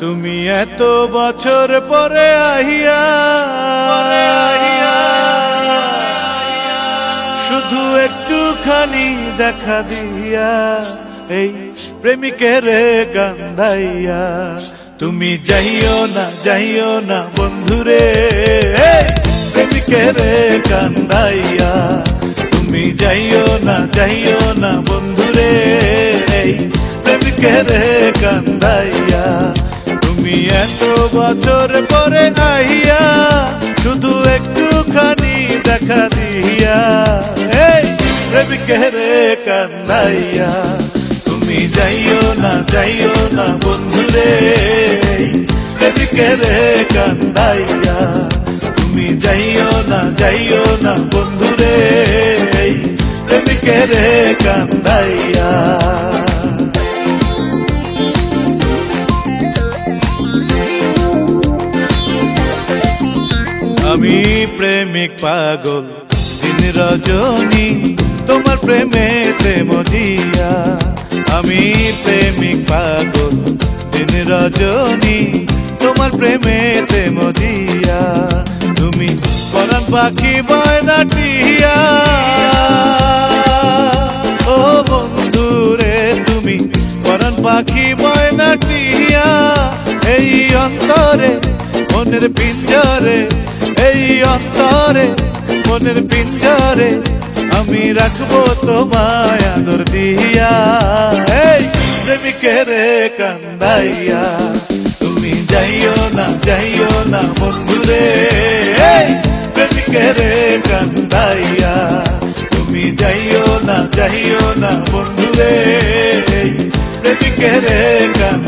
তুমি এত বছর পরে আহিয়া শুধু একটুখানি দেখা দিয়া এই প্রেমিকের কান্দাইয়া। তুমি যাইও না বন্ধুরে প্রেমিকের কান্দাইয়া। তুমি যাইও না বন্ধুরে প্রেমিকের কান্দাইয়া। তুমি এত বছর পরে আহিয়া শুধু একটুখানি দেখা দিয়া এই প্রেমিকের কান্দাইয়া। তুমি যাইও না বন্ধুরে প্রেমিকের কান্দাইয়া। তুমি যাইও না বন্ধুরে প্রেমিকের কান্দাইয়া। আমি প্রেমিক পাগল দিন রজনী তোমার প্রেমেতে মজিয়া। আমি প্রেমিক পাগল দিন রজনী তোমার প্রেমেতে মজিয়া। তুমি পরাণ পাখি ময়নাটিয়া ও বন্ধুরে তুমি পরাণ পাখি ময়নাটিয়া। এই অন্তরে মনের পিঞ্জরে এই অন্তরে মনের পিঞ্জরে আমি রাখবো তোমায় আদর দিয়া এই প্রেমিকের কান্দাইয়া। তুমি যাইও না বন্ধুরে প্রেমিকের কান্দাইয়া। তুমি যাইও না বন্ধুরে প্রেমিকের কান্দাইয়া।